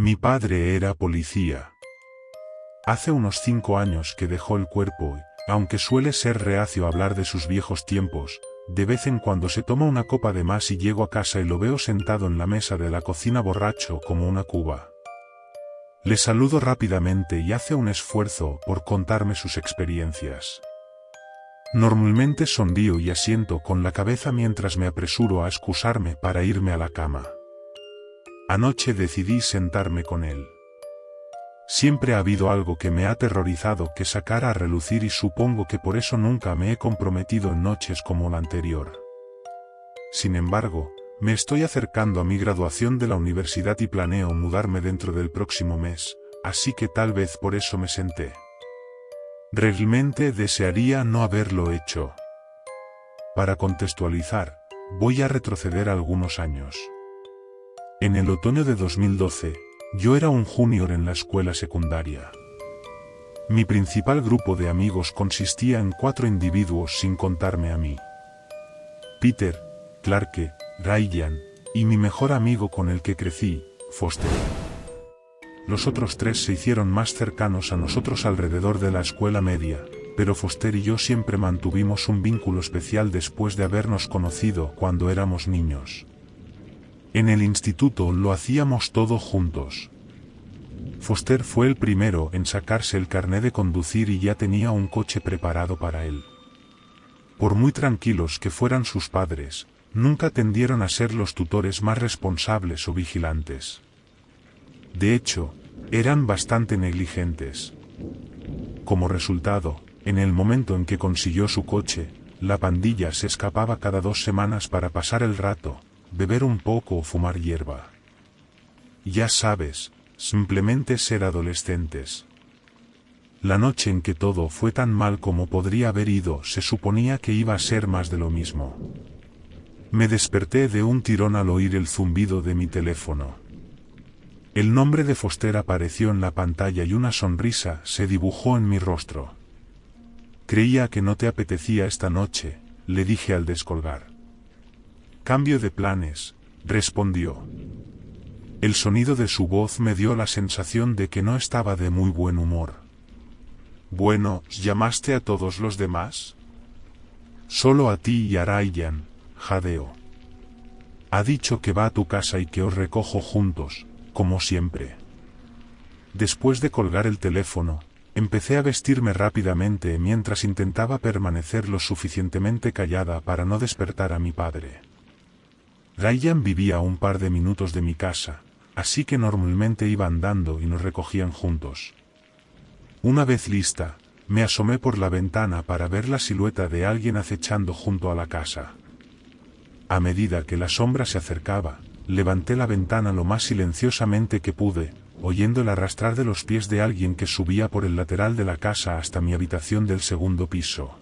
Mi padre era policía. Hace unos 5 años que dejó el cuerpo y, aunque suele ser reacio a hablar de sus viejos tiempos, de vez en cuando se toma una copa de más y llego a casa y lo veo sentado en la mesa de la cocina borracho como una cuba. Le saludo rápidamente y hace un esfuerzo por contarme sus experiencias. Normalmente sonrío y asiento con la cabeza mientras me apresuro a excusarme para irme a la cama. Anoche decidí sentarme con él. Siempre ha habido algo que me ha aterrorizado que sacara a relucir y supongo que por eso nunca me he comprometido en noches como la anterior. Sin embargo, me estoy acercando a mi graduación de la universidad y planeo mudarme dentro del próximo mes, así que tal vez por eso me senté. Realmente desearía no haberlo hecho. Para contextualizar, voy a retroceder algunos años. En el otoño de 2012, yo era un junior en la escuela secundaria. Mi principal grupo de amigos consistía en 4 individuos sin contarme a mí. Peter, Clarke, Ryan, y mi mejor amigo con el que crecí, Foster. Los otros 3 se hicieron más cercanos a nosotros alrededor de la escuela media, pero Foster y yo siempre mantuvimos un vínculo especial después de habernos conocido cuando éramos niños. En el instituto lo hacíamos todo juntos. Foster fue el primero en sacarse el carné de conducir y ya tenía un coche preparado para él. Por muy tranquilos que fueran sus padres, nunca tendieron a ser los tutores más responsables o vigilantes. De hecho, eran bastante negligentes. Como resultado, en el momento en que consiguió su coche, la pandilla se escapaba cada 2 semanas para pasar el rato, beber un poco o fumar hierba. Ya sabes, simplemente ser adolescentes. La noche en que todo fue tan mal como podría haber ido se suponía que iba a ser más de lo mismo. Me desperté de un tirón al oír el zumbido de mi teléfono. El nombre de Foster apareció en la pantalla y una sonrisa se dibujó en mi rostro. Creía que no te apetecía esta noche, le dije al descolgar. Cambio de planes, respondió. El sonido de su voz me dio la sensación de que no estaba de muy buen humor. Bueno, ¿llamaste a todos los demás? Solo a ti y a Ryan, jadeó. Ha dicho que va a tu casa y que os recojo juntos, como siempre. Después de colgar el teléfono, empecé a vestirme rápidamente mientras intentaba permanecer lo suficientemente callada para no despertar a mi padre. Ryan vivía a un par de minutos de mi casa, así que normalmente iba andando y nos recogían juntos. Una vez lista, me asomé por la ventana para ver la silueta de alguien acechando junto a la casa. A medida que la sombra se acercaba, levanté la ventana lo más silenciosamente que pude, oyendo el arrastrar de los pies de alguien que subía por el lateral de la casa hasta mi habitación del segundo piso.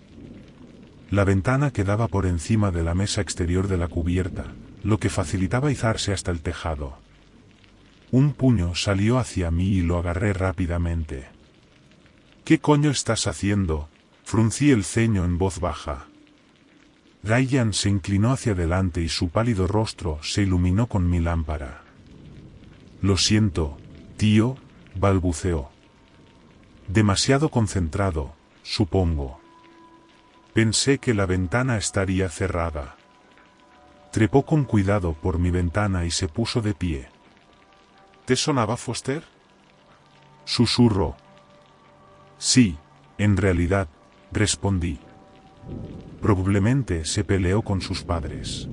La ventana quedaba por encima de la mesa exterior de la cubierta, lo que facilitaba izarse hasta el tejado. Un puño salió hacia mí y lo agarré rápidamente. ¿Qué coño estás haciendo? Fruncí el ceño en voz baja. Ryan se inclinó hacia adelante y su pálido rostro se iluminó con mi lámpara. Lo siento, tío, balbuceó. Demasiado concentrado, supongo. Pensé que la ventana estaría cerrada. Trepó con cuidado por mi ventana y se puso de pie. ¿Te sonaba Foster? Susurró. Sí, en realidad, respondí. Probablemente se peleó con sus padres.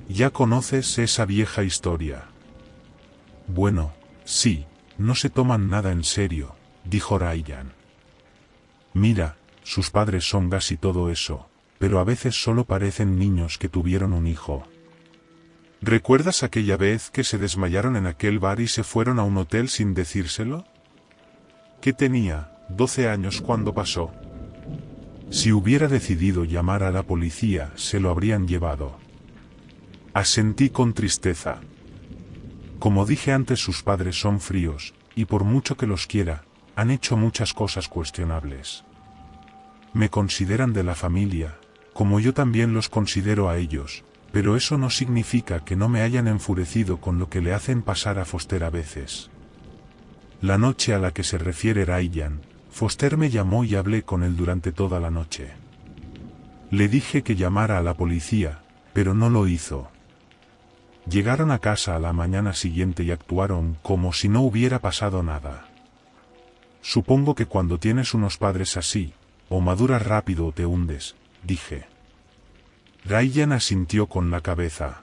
Ya conoces esa vieja historia. Bueno, sí, no se toman nada en serio, dijo Ryan. Mira, sus padres son gas y todo eso, pero a veces solo parecen niños que tuvieron un hijo. ¿Recuerdas aquella vez que se desmayaron en aquel bar y se fueron a un hotel sin decírselo? ¿Qué tenía? 12 años cuando pasó. Si hubiera decidido llamar a la policía, se lo habrían llevado. Asentí con tristeza. Como dije antes, sus padres son fríos, y por mucho que los quiera, han hecho muchas cosas cuestionables. Me consideran de la familia, como yo también los considero a ellos, pero eso no significa que no me hayan enfurecido con lo que le hacen pasar a Foster a veces. La noche a la que se refiere Ryan, Foster me llamó y hablé con él durante toda la noche. Le dije que llamara a la policía, pero no lo hizo. Llegaron a casa a la mañana siguiente y actuaron como si no hubiera pasado nada. Supongo que cuando tienes unos padres así, o maduras rápido o te hundes, dije. Ryan asintió con la cabeza.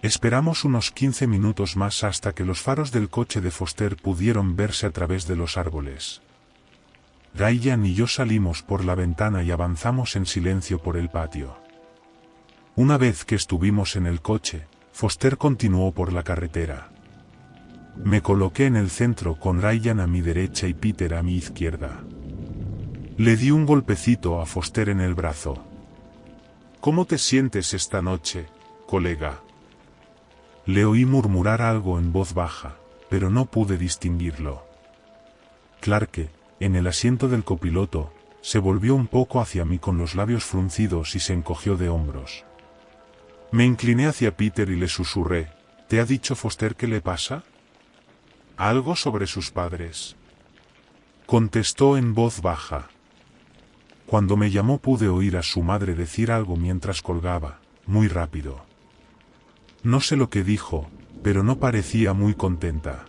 Esperamos unos 15 minutos más hasta que los faros del coche de Foster pudieron verse a través de los árboles. Ryan y yo salimos por la ventana y avanzamos en silencio por el patio. Una vez que estuvimos en el coche, Foster continuó por la carretera. Me coloqué en el centro con Ryan a mi derecha y Peter a mi izquierda. Le di un golpecito a Foster en el brazo. ¿Cómo te sientes esta noche, colega? Le oí murmurar algo en voz baja, pero no pude distinguirlo. Clarke, en el asiento del copiloto, se volvió un poco hacia mí con los labios fruncidos y se encogió de hombros. Me incliné hacia Peter y le susurré, ¿te ha dicho Foster qué le pasa? ¿Algo sobre sus padres? Contestó en voz baja. Cuando me llamó pude oír a su madre decir algo mientras colgaba, muy rápido. No sé lo que dijo, pero no parecía muy contenta.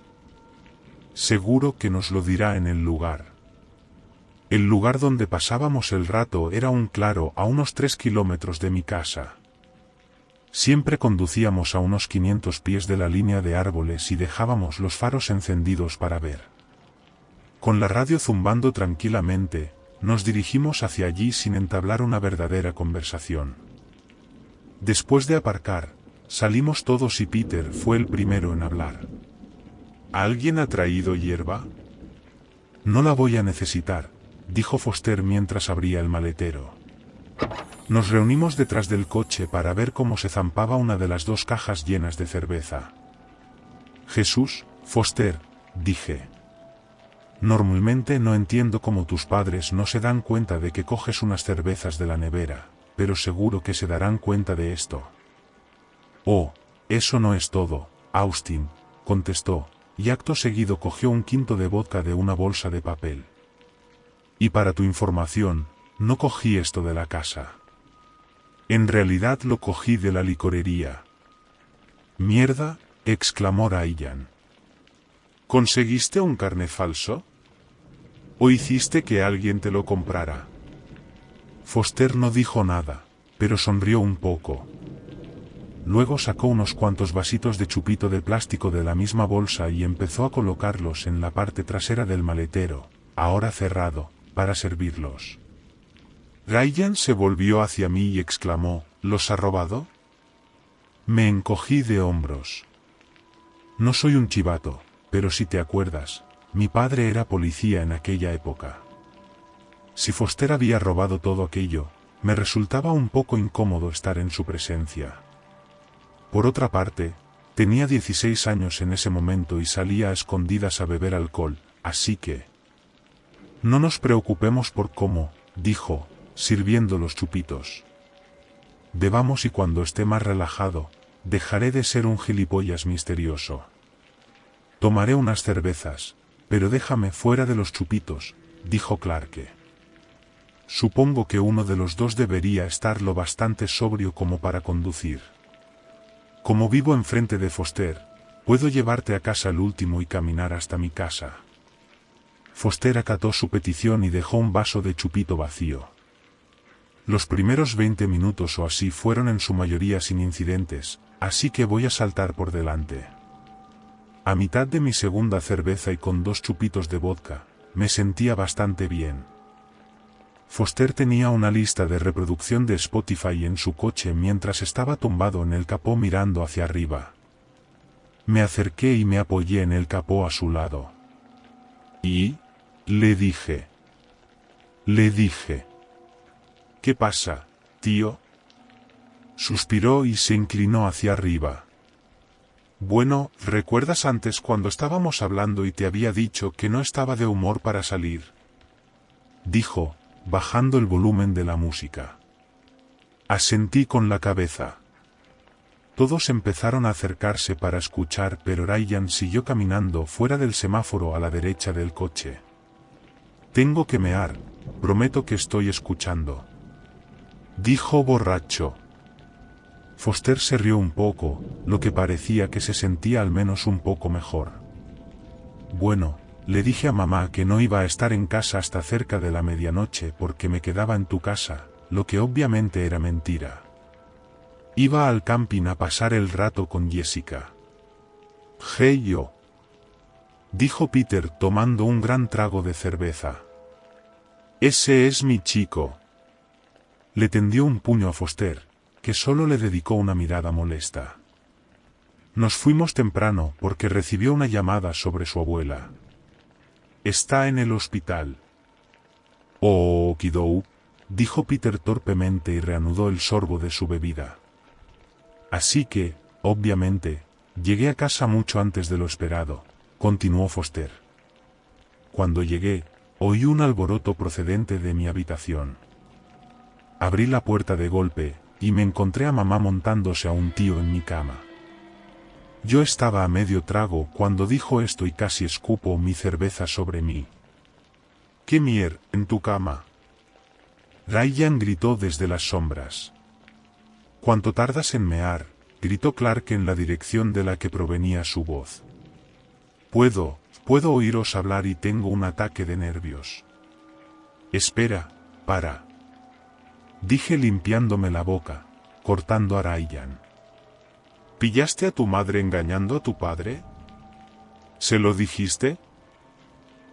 Seguro que nos lo dirá en el lugar. El lugar donde pasábamos el rato era un claro a unos 3 kilómetros de mi casa. Siempre conducíamos a unos 500 pies de la línea de árboles y dejábamos los faros encendidos para ver. Con la radio zumbando tranquilamente, nos dirigimos hacia allí sin entablar una verdadera conversación. Después de aparcar, salimos todos y Peter fue el primero en hablar. ¿Alguien ha traído hierba? No la voy a necesitar, dijo Foster mientras abría el maletero. Nos reunimos detrás del coche para ver cómo se zampaba una de las 2 cajas llenas de cerveza. Jesús, Foster, dije. Normalmente no entiendo cómo tus padres no se dan cuenta de que coges unas cervezas de la nevera, pero seguro que se darán cuenta de esto. Oh, eso no es todo, Austin, contestó, y acto seguido cogió un quinto de vodka de una bolsa de papel. Y para tu información, no cogí esto de la casa. En realidad lo cogí de la licorería. Mierda, exclamó Ryan. ¿Conseguiste un carnet falso? ¿O hiciste que alguien te lo comprara? Foster no dijo nada, pero sonrió un poco. Luego sacó unos cuantos vasitos de chupito de plástico de la misma bolsa y empezó a colocarlos en la parte trasera del maletero, ahora cerrado, para servirlos. Ryan se volvió hacia mí y exclamó, ¿los ha robado? Me encogí de hombros. No soy un chivato, pero si te acuerdas, mi padre era policía en aquella época. Si Foster había robado todo aquello, me resultaba un poco incómodo estar en su presencia. Por otra parte, tenía 16 años en ese momento y salía a escondidas a beber alcohol, así que... No nos preocupemos por cómo, dijo, sirviendo los chupitos. Bebamos y cuando esté más relajado, dejaré de ser un gilipollas misterioso. Tomaré unas cervezas, pero déjame fuera de los chupitos, dijo Clarke. Supongo que uno de los dos debería estar lo bastante sobrio como para conducir. Como vivo enfrente de Foster, puedo llevarte a casa el último y caminar hasta mi casa. Foster acató su petición y dejó un vaso de chupito vacío. Los primeros 20 minutos o así fueron en su mayoría sin incidentes, así que voy a saltar por delante. A mitad de mi segunda cerveza y con 2 chupitos de vodka, me sentía bastante bien. Foster tenía una lista de reproducción de Spotify en su coche mientras estaba tumbado en el capó mirando hacia arriba. Me acerqué y me apoyé en el capó a su lado. Y... le dije. ¿Qué pasa, tío? Suspiró y se inclinó hacia arriba. Bueno, ¿recuerdas antes cuando estábamos hablando y te había dicho que no estaba de humor para salir? Dijo, bajando el volumen de la música. Asentí con la cabeza. Todos empezaron a acercarse para escuchar, pero Ryan siguió caminando fuera del semáforo a la derecha del coche. Tengo que mear, prometo que estoy escuchando, dijo borracho. Foster se rió un poco, lo que parecía que se sentía al menos un poco mejor. Bueno, le dije a mamá que no iba a estar en casa hasta cerca de la medianoche porque me quedaba en tu casa, lo que obviamente era mentira. Iba al camping a pasar el rato con Jessica. Hey yo, dijo Peter tomando un gran trago de cerveza. Ese es mi chico. Le tendió un puño a Foster, que solo le dedicó una mirada molesta. Nos fuimos temprano porque recibió una llamada sobre su abuela. Está en el hospital. Oh, kidou, dijo Peter torpemente y reanudó el sorbo de su bebida. Así que, obviamente, llegué a casa mucho antes de lo esperado, continuó Foster. Cuando llegué, oí un alboroto procedente de mi habitación. Abrí la puerta de golpe, y me encontré a mamá montándose a un tío en mi cama. Yo estaba a medio trago cuando dijo esto y casi escupo mi cerveza sobre mí. ¿Qué mier, en tu cama? Ryan gritó desde las sombras. ¿Cuánto tardas en mear? Gritó Clark en la dirección de la que provenía su voz. Puedo oíros hablar y tengo un ataque de nervios. Espera, para. Dije limpiándome la boca, cortando a Ryan. ¿Pillaste a tu madre engañando a tu padre? ¿Se lo dijiste?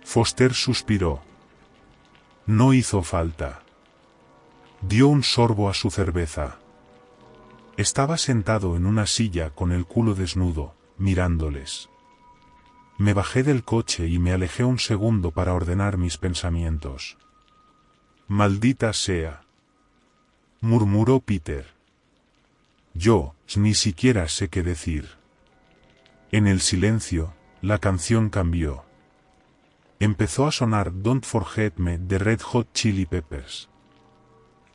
Foster suspiró. No hizo falta. Dio un sorbo a su cerveza. Estaba sentado en una silla con el culo desnudo, mirándoles. Me bajé del coche y me alejé un segundo para ordenar mis pensamientos. Maldita sea, murmuró Peter. Yo, ni siquiera sé qué decir. En el silencio, la canción cambió. Empezó a sonar Don't Forget Me de Red Hot Chili Peppers.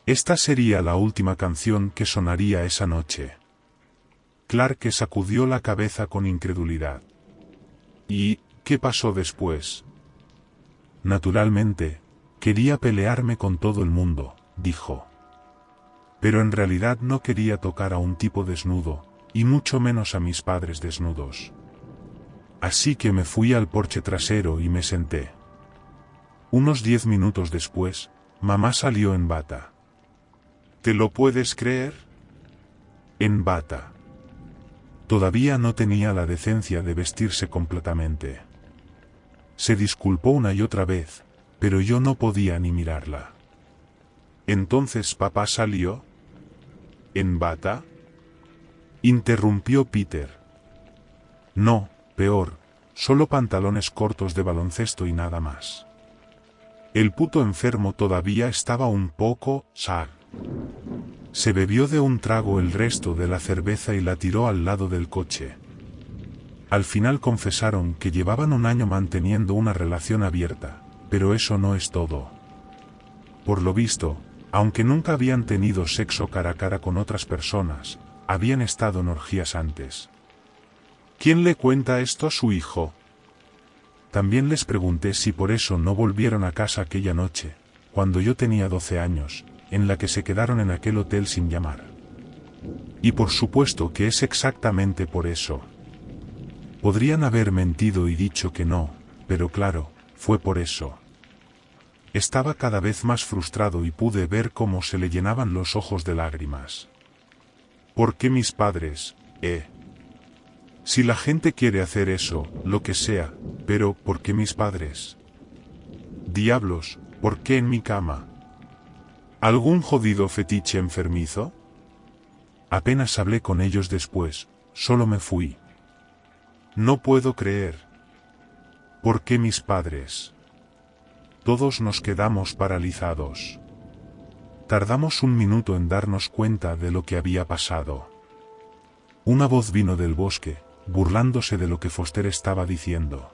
Esta sería la última canción que sonaría esa noche. Clark sacudió la cabeza con incredulidad. ¿Y qué pasó después? Naturalmente, quería pelearme con todo el mundo, dijo. Pero en realidad no quería tocar a un tipo desnudo, y mucho menos a mis padres desnudos. Así que me fui al porche trasero y me senté. Unos 10 minutos después, mamá salió en bata. ¿Te lo puedes creer? En bata. Todavía no tenía la decencia de vestirse completamente. Se disculpó una y otra vez, pero yo no podía ni mirarla. ¿Entonces papá salió? ¿En bata? Interrumpió Peter. No, peor, solo pantalones cortos de baloncesto y nada más. El puto enfermo todavía estaba un poco sag. Se bebió de un trago el resto de la cerveza y la tiró al lado del coche. Al final confesaron que llevaban un año manteniendo una relación abierta, pero eso no es todo. Por lo visto, aunque nunca habían tenido sexo cara a cara con otras personas, habían estado en orgías antes. ¿Quién le cuenta esto a su hijo? También les pregunté si por eso no volvieron a casa aquella noche, cuando yo tenía 12 años, en la que se quedaron en aquel hotel sin llamar. Y por supuesto que es exactamente por eso. Podrían haber mentido y dicho que no, pero claro, fue por eso. Estaba cada vez más frustrado y pude ver cómo se le llenaban los ojos de lágrimas. ¿Por qué mis padres, Si la gente quiere hacer eso, lo que sea, pero ¿por qué mis padres? Diablos, ¿por qué en mi cama? ¿Algún jodido fetiche enfermizo? Apenas hablé con ellos después, solo me fui. No puedo creer. ¿Por qué mis padres? Todos nos quedamos paralizados. Tardamos un minuto en darnos cuenta de lo que había pasado. Una voz vino del bosque, burlándose de lo que Foster estaba diciendo.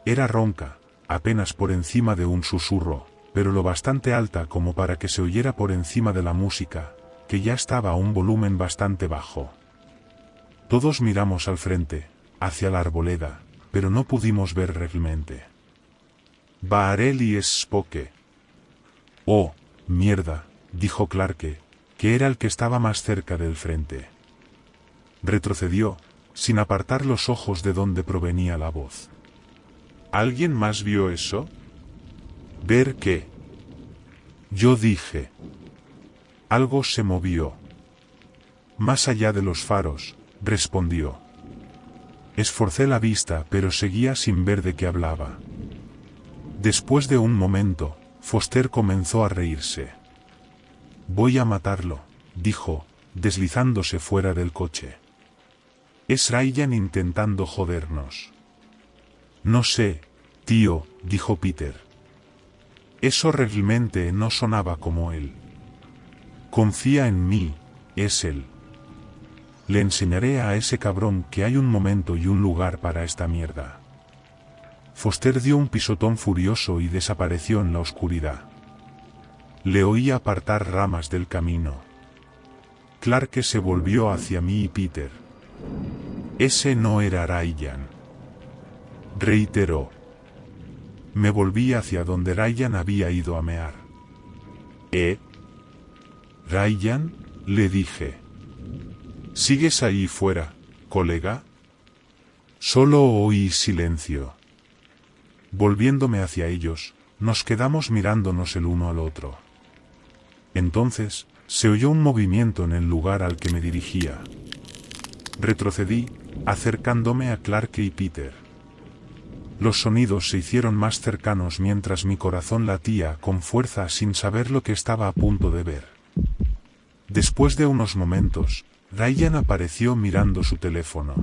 Era ronca, apenas por encima de un susurro, pero lo bastante alta como para que se oyera por encima de la música, que ya estaba a un volumen bastante bajo. Todos miramos al frente, hacia la arboleda, pero no pudimos ver realmente. Baarel y Spoke. Oh, mierda, dijo Clarke, que era el que estaba más cerca del frente. Retrocedió, sin apartar los ojos de donde provenía la voz. ¿Alguien más vio eso? ¿Ver qué? Yo dije. Algo se movió. Más allá de los faros, respondió. Esforcé la vista, pero seguía sin ver de qué hablaba. Después de un momento, Foster comenzó a reírse. Voy a matarlo, dijo, deslizándose fuera del coche. Es Ryan intentando jodernos. No sé, tío, dijo Peter. Eso realmente no sonaba como él. Confía en mí, es él. Le enseñaré a ese cabrón que hay un momento y un lugar para esta mierda. Foster dio un pisotón furioso y desapareció en la oscuridad. Le oí apartar ramas del camino. Clarke se volvió hacia mí y Peter. Ese no era Ryan. Reiteró. Me volví hacia donde Ryan había ido a mear. Ryan, le dije. ¿Sigues ahí fuera, colega? Solo oí silencio. Volviéndome hacia ellos, nos quedamos mirándonos el uno al otro. Entonces, se oyó un movimiento en el lugar al que me dirigía. Retrocedí, acercándome a Clarke y Peter. Los sonidos se hicieron más cercanos mientras mi corazón latía con fuerza sin saber lo que estaba a punto de ver. Después de unos momentos, Ryan apareció mirando su teléfono.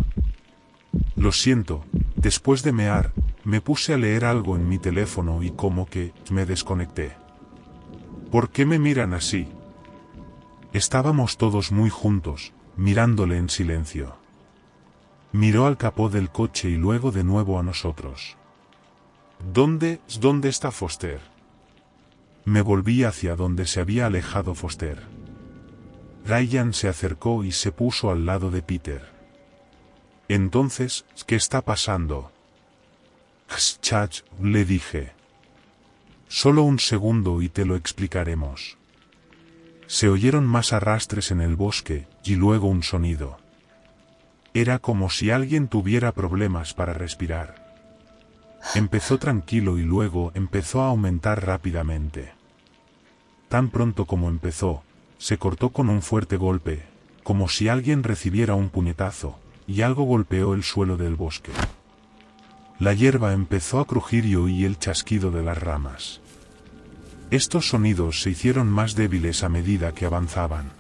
Lo siento, después de mear, me puse a leer algo en mi teléfono y como que me desconecté. ¿Por qué me miran así? Estábamos todos muy juntos, mirándole en silencio. Miró al capó del coche y luego de nuevo a nosotros. ¿Dónde está Foster? Me volví hacia donde se había alejado Foster. Ryan se acercó y se puso al lado de Peter. Entonces, ¿qué está pasando? Chach, le dije. Solo un segundo y te lo explicaremos. Se oyeron más arrastres en el bosque, y luego un sonido. Era como si alguien tuviera problemas para respirar. Empezó tranquilo y luego empezó a aumentar rápidamente. Tan pronto como empezó, se cortó con un fuerte golpe, como si alguien recibiera un puñetazo, y algo golpeó el suelo del bosque. La hierba empezó a crujir y oí el chasquido de las ramas. Estos sonidos se hicieron más débiles a medida que avanzaban.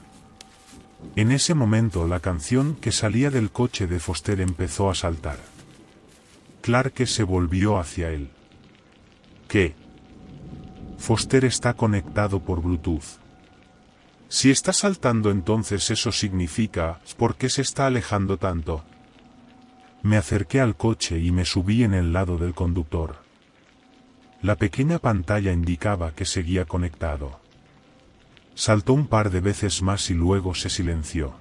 En ese momento la canción que salía del coche de Foster empezó a saltar. Clarke se volvió hacia él. ¿Qué? Foster está conectado por Bluetooth. Si está saltando entonces eso significa, ¿por qué se está alejando tanto? Me acerqué al coche y me subí en el lado del conductor. La pequeña pantalla indicaba que seguía conectado. Saltó un par de veces más y luego se silenció.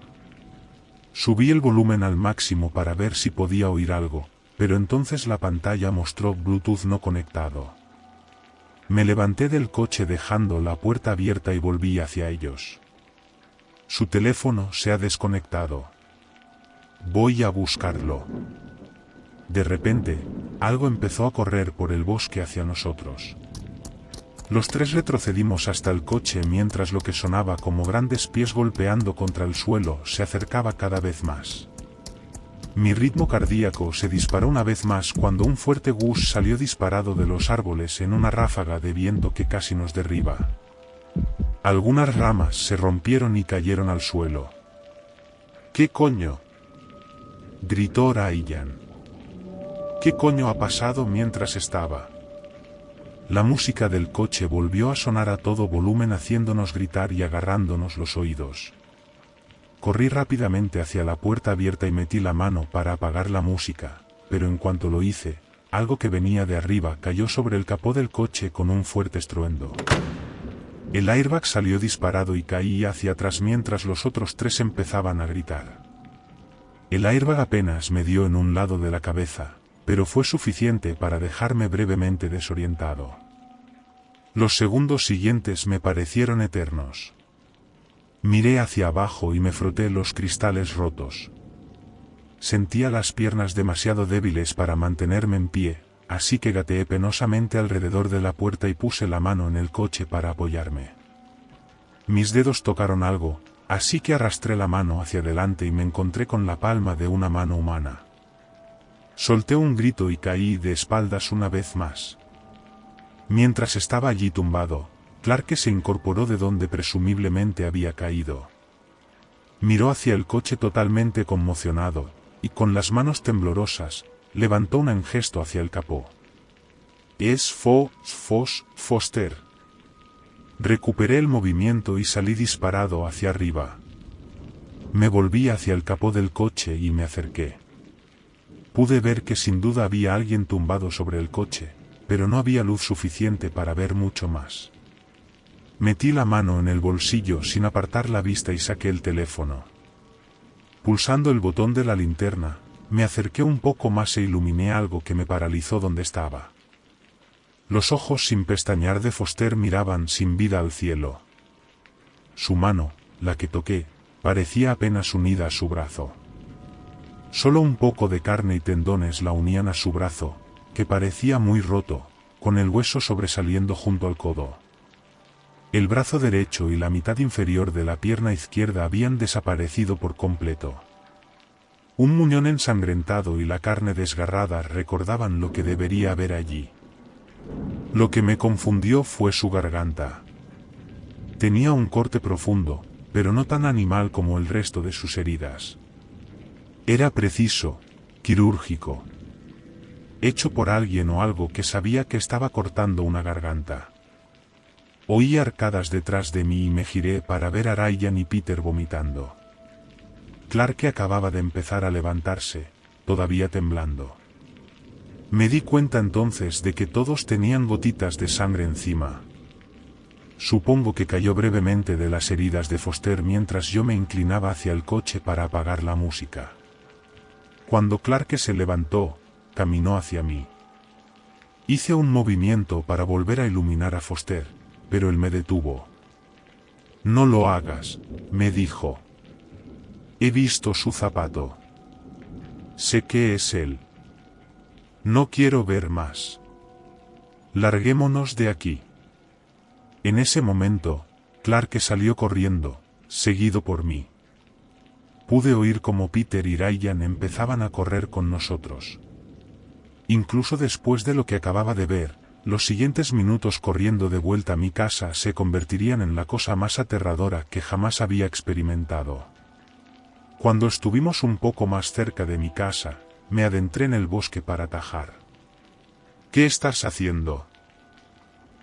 Subí el volumen al máximo para ver si podía oír algo, pero entonces la pantalla mostró Bluetooth no conectado. Me levanté del coche dejando la puerta abierta y volví hacia ellos. Su teléfono se ha desconectado. Voy a buscarlo. De repente, algo empezó a correr por el bosque hacia nosotros. Los tres retrocedimos hasta el coche mientras lo que sonaba como grandes pies golpeando contra el suelo se acercaba cada vez más. Mi ritmo cardíaco se disparó una vez más cuando un fuerte gus salió disparado de los árboles en una ráfaga de viento que casi nos derriba. Algunas ramas se rompieron y cayeron al suelo. ¿Qué coño?, gritó Ryan. ¿Qué coño ha pasado mientras estaba? La música del coche volvió a sonar a todo volumen haciéndonos gritar y agarrándonos los oídos. Corrí rápidamente hacia la puerta abierta y metí la mano para apagar la música, pero en cuanto lo hice, algo que venía de arriba cayó sobre el capó del coche con un fuerte estruendo. El airbag salió disparado y caí hacia atrás mientras los otros tres empezaban a gritar. El airbag apenas me dio en un lado de la cabeza, pero fue suficiente para dejarme brevemente desorientado. Los segundos siguientes me parecieron eternos. Miré hacia abajo y me froté los cristales rotos. Sentía las piernas demasiado débiles para mantenerme en pie, así que gateé penosamente alrededor de la puerta y puse la mano en el coche para apoyarme. Mis dedos tocaron algo, así que arrastré la mano hacia adelante y me encontré con la palma de una mano humana. Solté un grito y caí de espaldas una vez más. Mientras estaba allí tumbado, Clarke se incorporó de donde presumiblemente había caído. Miró hacia el coche totalmente conmocionado, y con las manos temblorosas, levantó un gesto hacia el capó. «Es Foster». Recuperé el movimiento y salí disparado hacia arriba. Me volví hacia el capó del coche y me acerqué. Pude ver que sin duda había alguien tumbado sobre el coche, pero no había luz suficiente para ver mucho más. Metí la mano en el bolsillo sin apartar la vista y saqué el teléfono. Pulsando el botón de la linterna, me acerqué un poco más e iluminé algo que me paralizó donde estaba. Los ojos sin pestañear de Foster miraban sin vida al cielo. Su mano, la que toqué, parecía apenas unida a su brazo. Solo un poco de carne y tendones la unían a su brazo, que parecía muy roto, con el hueso sobresaliendo junto al codo. El brazo derecho y la mitad inferior de la pierna izquierda habían desaparecido por completo. Un muñón ensangrentado y la carne desgarrada recordaban lo que debería haber allí. Lo que me confundió fue su garganta. Tenía un corte profundo, pero no tan animal como el resto de sus heridas. Era preciso, quirúrgico. Hecho por alguien o algo que sabía que estaba cortando una garganta. Oí arcadas detrás de mí y me giré para ver a Ryan y Peter vomitando. Clarke acababa de empezar a levantarse, todavía temblando. Me di cuenta entonces de que todos tenían gotitas de sangre encima. Supongo que cayó brevemente de las heridas de Foster mientras yo me inclinaba hacia el coche para apagar la música. Cuando Clarke se levantó, caminó hacia mí. Hice un movimiento para volver a iluminar a Foster, pero él me detuvo. «No lo hagas», me dijo. «He visto su zapato. Sé que es él. No quiero ver más. Larguémonos de aquí». En ese momento, Clarke salió corriendo, seguido por mí. Pude oír cómo Peter y Ryan empezaban a correr con nosotros. Incluso después de lo que acababa de ver, los siguientes minutos corriendo de vuelta a mi casa se convertirían en la cosa más aterradora que jamás había experimentado. Cuando estuvimos un poco más cerca de mi casa, me adentré en el bosque para atajar. «¿Qué estás haciendo?»,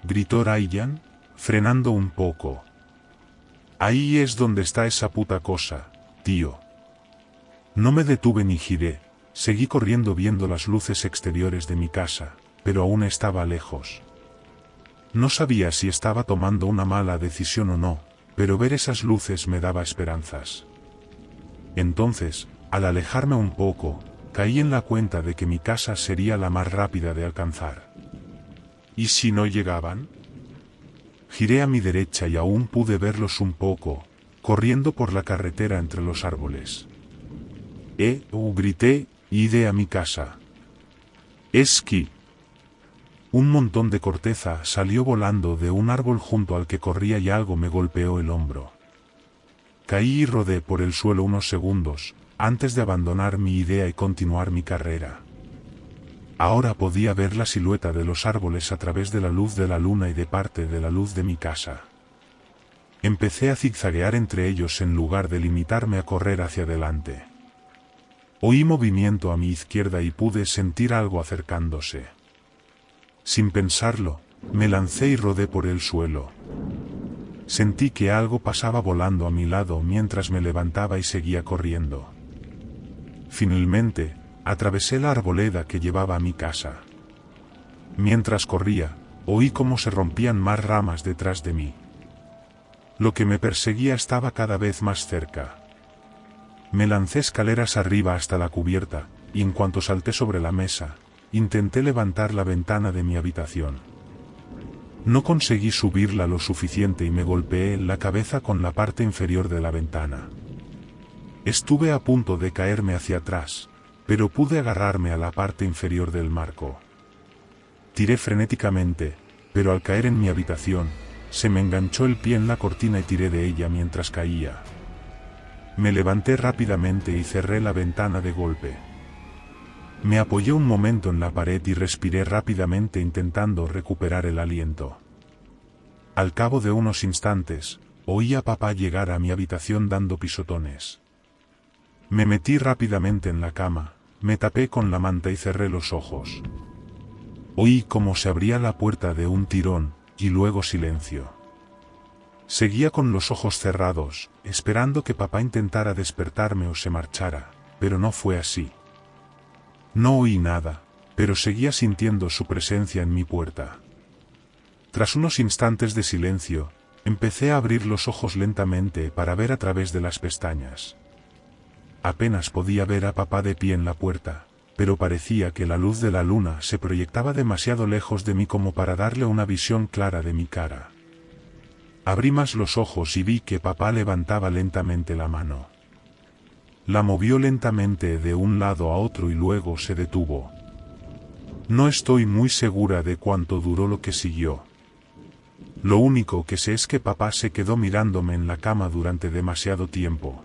gritó Ryan, frenando un poco. «Ahí es donde está esa puta cosa, tío». No me detuve ni giré, seguí corriendo viendo las luces exteriores de mi casa, pero aún estaba lejos. No sabía si estaba tomando una mala decisión o no, pero ver esas luces me daba esperanzas. Entonces, al alejarme un poco, caí en la cuenta de que mi casa sería la más rápida de alcanzar. ¿Y si no llegaban? Giré a mi derecha y aún pude verlos un poco, corriendo por la carretera entre los árboles. Grité, ¡ide a mi casa! ¡Esquí! Un montón de corteza salió volando de un árbol junto al que corría y algo me golpeó el hombro. Caí y rodé por el suelo unos segundos, antes de abandonar mi idea y continuar mi carrera. Ahora podía ver la silueta de los árboles a través de la luz de la luna y de parte de la luz de mi casa. Empecé a zigzaguear entre ellos en lugar de limitarme a correr hacia adelante. Oí movimiento a mi izquierda y pude sentir algo acercándose. Sin pensarlo, me lancé y rodé por el suelo. Sentí que algo pasaba volando a mi lado mientras me levantaba y seguía corriendo. Finalmente, atravesé la arboleda que llevaba a mi casa. Mientras corría, oí cómo se rompían más ramas detrás de mí. Lo que me perseguía estaba cada vez más cerca. Me lancé escaleras arriba hasta la cubierta, y en cuanto salté sobre la mesa, intenté levantar la ventana de mi habitación. No conseguí subirla lo suficiente y me golpeé la cabeza con la parte inferior de la ventana. Estuve a punto de caerme hacia atrás, pero pude agarrarme a la parte inferior del marco. Tiré frenéticamente, pero al caer en mi habitación, se me enganchó el pie en la cortina y tiré de ella mientras caía. Me levanté rápidamente y cerré la ventana de golpe. Me apoyé un momento en la pared y respiré rápidamente intentando recuperar el aliento. Al cabo de unos instantes, oí a papá llegar a mi habitación dando pisotones. Me metí rápidamente en la cama, me tapé con la manta y cerré los ojos. Oí cómo se abría la puerta de un tirón, y luego silencio. Seguía con los ojos cerrados, esperando que papá intentara despertarme o se marchara, pero no fue así. No oí nada, pero seguía sintiendo su presencia en mi puerta. Tras unos instantes de silencio, empecé a abrir los ojos lentamente para ver a través de las pestañas. Apenas podía ver a papá de pie en la puerta, pero parecía que la luz de la luna se proyectaba demasiado lejos de mí como para darle una visión clara de mi cara. Abrí más los ojos y vi que papá levantaba lentamente la mano. La movió lentamente de un lado a otro y luego se detuvo. No estoy muy segura de cuánto duró lo que siguió. Lo único que sé es que papá se quedó mirándome en la cama durante demasiado tiempo.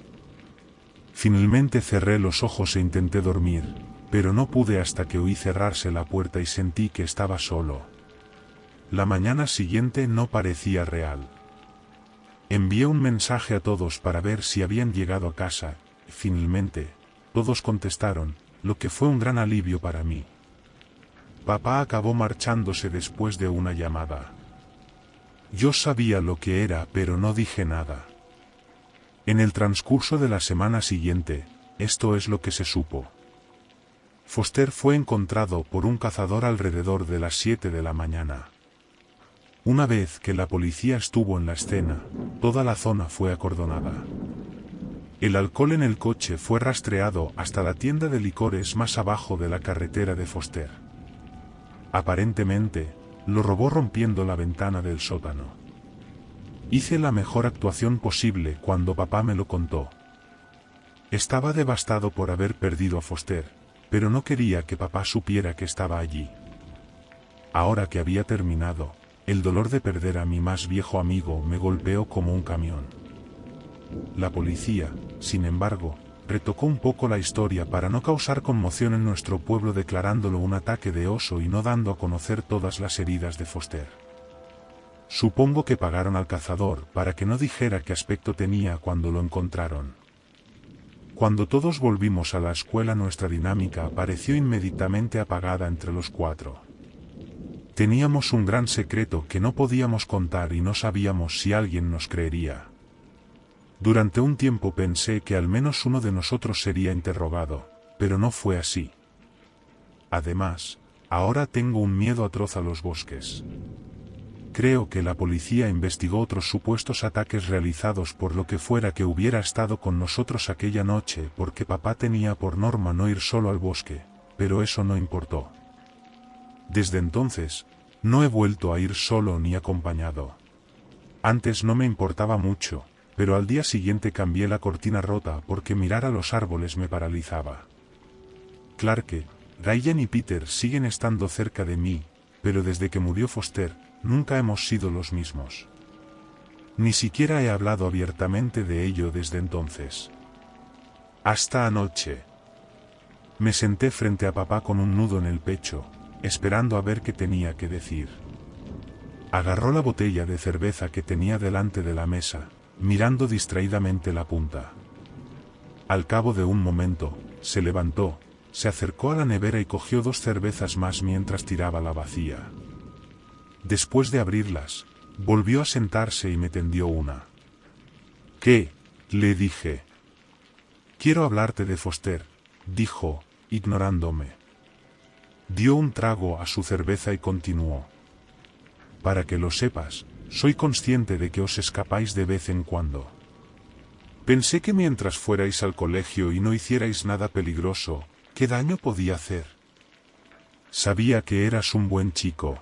Finalmente cerré los ojos e intenté dormir, pero no pude hasta que oí cerrarse la puerta y sentí que estaba solo. La mañana siguiente no parecía real. Envié un mensaje a todos para ver si habían llegado a casa, y finalmente, todos contestaron, lo que fue un gran alivio para mí. Papá acabó marchándose después de una llamada. Yo sabía lo que era, pero no dije nada. En el transcurso de la semana siguiente, esto es lo que se supo. Foster fue encontrado por un cazador alrededor de las 7 de la mañana. Una vez que la policía estuvo en la escena, toda la zona fue acordonada. El alcohol en el coche fue rastreado hasta la tienda de licores más abajo de la carretera de Foster. Aparentemente, lo robó rompiendo la ventana del sótano. Hice la mejor actuación posible cuando papá me lo contó. Estaba devastado por haber perdido a Foster, pero no quería que papá supiera que estaba allí. Ahora que había terminado, el dolor de perder a mi más viejo amigo me golpeó como un camión. La policía, sin embargo, retocó un poco la historia para no causar conmoción en nuestro pueblo declarándolo un ataque de oso y no dando a conocer todas las heridas de Foster. Supongo que pagaron al cazador para que no dijera qué aspecto tenía cuando lo encontraron. Cuando todos volvimos a la escuela nuestra dinámica pareció inmediatamente apagada entre los cuatro. Teníamos un gran secreto que no podíamos contar y no sabíamos si alguien nos creería. Durante un tiempo pensé que al menos uno de nosotros sería interrogado, pero no fue así. Además, ahora tengo un miedo atroz a los bosques. Creo que la policía investigó otros supuestos ataques realizados por lo que fuera que hubiera estado con nosotros aquella noche porque papá tenía por norma no ir solo al bosque, pero eso no importó. Desde entonces, no he vuelto a ir solo ni acompañado. Antes no me importaba mucho, pero al día siguiente cambié la cortina rota porque mirar a los árboles me paralizaba. Clarke, Ryan y Peter siguen estando cerca de mí, pero desde que murió Foster, nunca hemos sido los mismos. Ni siquiera he hablado abiertamente de ello desde entonces. Hasta anoche. Me senté frente a papá con un nudo en el pecho, esperando a ver qué tenía que decir. Agarró la botella de cerveza que tenía delante de la mesa, mirando distraídamente la punta. Al cabo de un momento, se levantó, se acercó a la nevera y cogió 2 cervezas más mientras tiraba la vacía. Después de abrirlas, volvió a sentarse y me tendió una. ¿Qué? Le dije. Quiero hablarte de Foster, dijo, ignorándome. Dio un trago a su cerveza y continuó. Para que lo sepas, soy consciente de que os escapáis de vez en cuando. Pensé que mientras fuerais al colegio y no hicierais nada peligroso, ¿qué daño podía hacer? Sabía que eras un buen chico.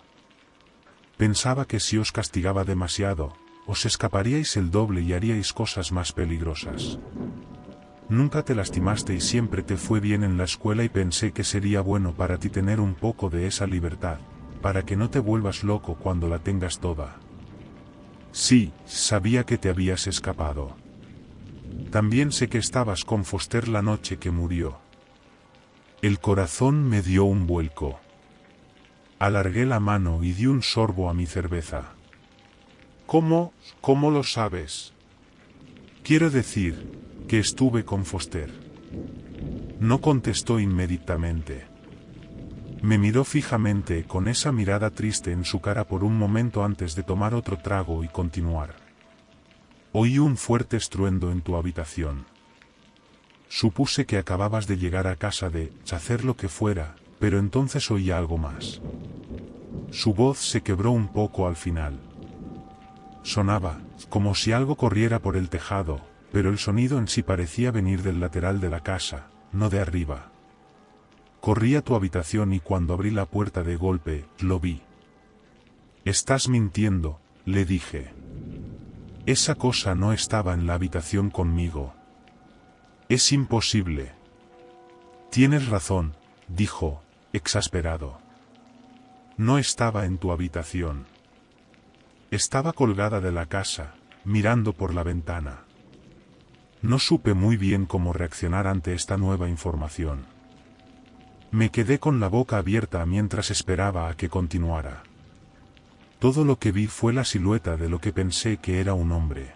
Pensaba que si os castigaba demasiado, os escaparíais el doble y haríais cosas más peligrosas. Nunca te lastimaste y siempre te fue bien en la escuela y pensé que sería bueno para ti tener un poco de esa libertad, para que no te vuelvas loco cuando la tengas toda. Sí, sabía que te habías escapado. También sé que estabas con Foster la noche que murió. El corazón me dio un vuelco. Alargué la mano y di un sorbo a mi cerveza. ¿Cómo lo sabes? Quiero decir, que estuve con Foster. No contestó inmediatamente. Me miró fijamente con esa mirada triste en su cara por un momento antes de tomar otro trago y continuar. Oí un fuerte estruendo en tu habitación. Supuse que acababas de llegar a casa de hacer lo que fuera, pero entonces oí algo más. Su voz se quebró un poco al final. Sonaba como si algo corriera por el tejado, pero el sonido en sí parecía venir del lateral de la casa, no de arriba. Corrí a tu habitación y cuando abrí la puerta de golpe, lo vi. Estás mintiendo, le dije. Esa cosa no estaba en la habitación conmigo. Es imposible. Tienes razón, dijo, exasperado. No estaba en tu habitación. Estaba colgada de la casa, mirando por la ventana. No supe muy bien cómo reaccionar ante esta nueva información. Me quedé con la boca abierta mientras esperaba a que continuara. Todo lo que vi fue la silueta de lo que pensé que era un hombre.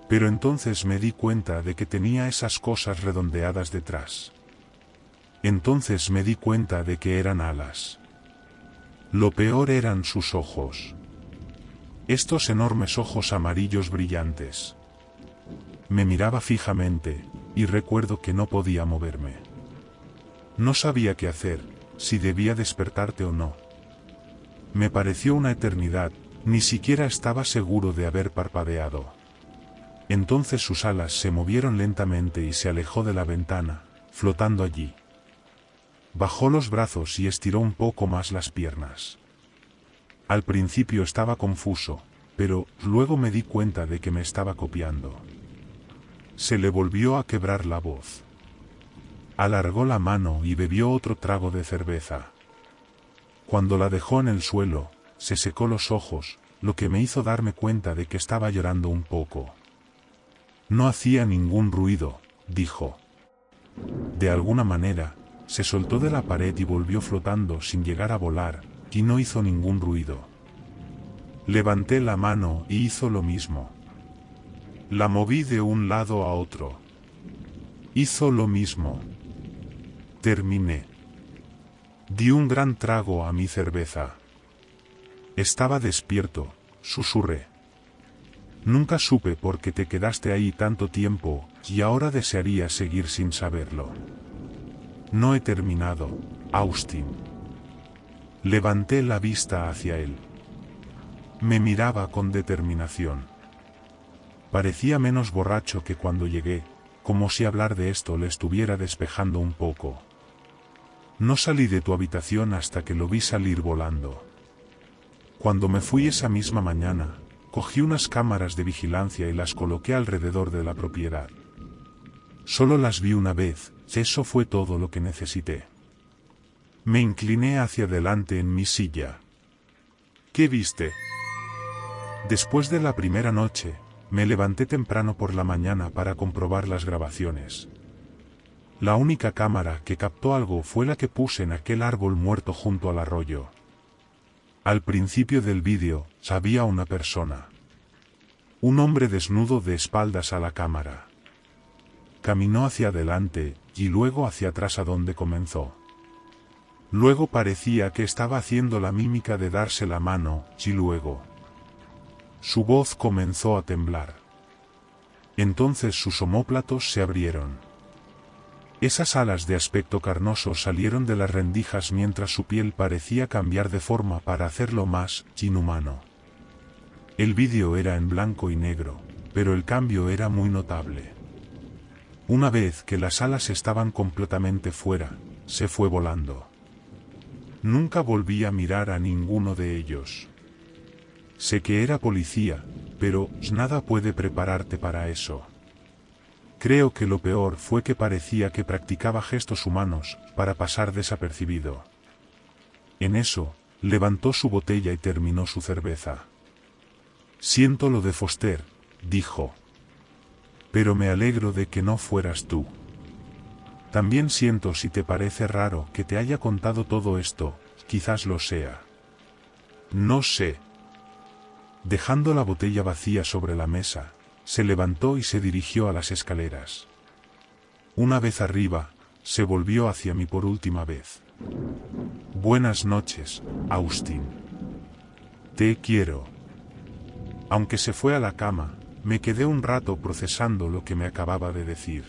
Pero entonces me di cuenta de que tenía esas cosas redondeadas detrás. Entonces me di cuenta de que eran alas. Lo peor eran sus ojos. Estos enormes ojos amarillos brillantes. Me miraba fijamente, y recuerdo que no podía moverme. No sabía qué hacer, si debía despertarte o no. Me pareció una eternidad, ni siquiera estaba seguro de haber parpadeado. Entonces sus alas se movieron lentamente y se alejó de la ventana, flotando allí. Bajó los brazos y estiró un poco más las piernas. Al principio estaba confuso, pero luego me di cuenta de que me estaba copiando. Se le volvió a quebrar la voz. Alargó la mano y bebió otro trago de cerveza. Cuando la dejó en el suelo, se secó los ojos, lo que me hizo darme cuenta de que estaba llorando un poco. No hacía ningún ruido, dijo. De alguna manera, se soltó de la pared y volvió flotando sin llegar a volar, y no hizo ningún ruido. Levanté la mano y hizo lo mismo. La moví de un lado a otro. Hizo lo mismo. Terminé. Di un gran trago a mi cerveza. Estaba despierto, susurré. Nunca supe por qué te quedaste ahí tanto tiempo, y ahora desearía seguir sin saberlo. No he terminado, Austin. Levanté la vista hacia él. Me miraba con determinación. Parecía menos borracho que cuando llegué, como si hablar de esto le estuviera despejando un poco. No salí de tu habitación hasta que lo vi salir volando. Cuando me fui esa misma mañana, cogí unas cámaras de vigilancia y las coloqué alrededor de la propiedad. Solo las vi una vez, eso fue todo lo que necesité. Me incliné hacia adelante en mi silla. ¿Qué viste? Después de la primera noche, me levanté temprano por la mañana para comprobar las grabaciones. La única cámara que captó algo fue la que puse en aquel árbol muerto junto al arroyo. Al principio del vídeo, había una persona. Un hombre desnudo de espaldas a la cámara. Caminó hacia adelante, y luego hacia atrás a donde comenzó. Luego parecía que estaba haciendo la mímica de darse la mano, y luego. Su voz comenzó a temblar. Entonces sus omóplatos se abrieron. Esas alas de aspecto carnoso salieron de las rendijas mientras su piel parecía cambiar de forma para hacerlo más inhumano. El vídeo era en blanco y negro, pero el cambio era muy notable. Una vez que las alas estaban completamente fuera, se fue volando. Nunca volví a mirar a ninguno de ellos. Sé que era policía, pero nada puede prepararte para eso. Creo que lo peor fue que parecía que practicaba gestos humanos para pasar desapercibido. En eso, levantó su botella y terminó su cerveza. Siento lo de Foster, dijo. Pero me alegro de que no fueras tú. También siento si te parece raro que te haya contado todo esto, quizás lo sea. No sé. Dejando la botella vacía sobre la mesa, se levantó y se dirigió a las escaleras. Una vez arriba, se volvió hacia mí por última vez. Buenas noches, Austin. Te quiero. Aunque se fue a la cama, me quedé un rato procesando lo que me acababa de decir.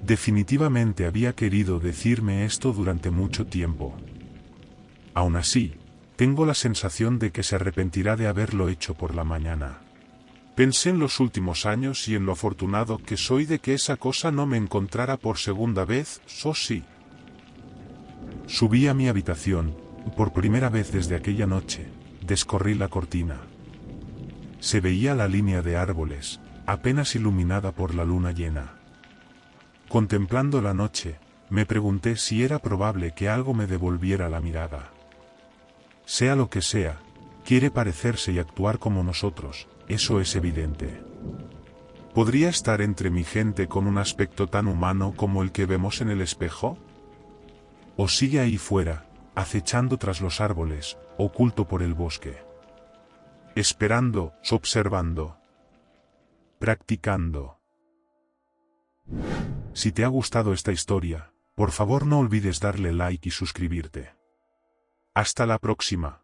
Definitivamente había querido decirme esto durante mucho tiempo. Aún así, tengo la sensación de que se arrepentirá de haberlo hecho por la mañana. Pensé en los últimos años y en lo afortunado que soy de que esa cosa no me encontrara por segunda vez, sí. Subí a mi habitación, y por primera vez desde aquella noche, descorrí la cortina. Se veía la línea de árboles, apenas iluminada por la luna llena. Contemplando la noche, me pregunté si era probable que algo me devolviera la mirada. Sea lo que sea, quiere parecerse y actuar como nosotros, eso es evidente. ¿Podría estar entre mi gente con un aspecto tan humano como el que vemos en el espejo? ¿O sigue ahí fuera, acechando tras los árboles, oculto por el bosque? Esperando, observando, practicando. Si te ha gustado esta historia, por favor no olvides darle like y suscribirte. Hasta la próxima.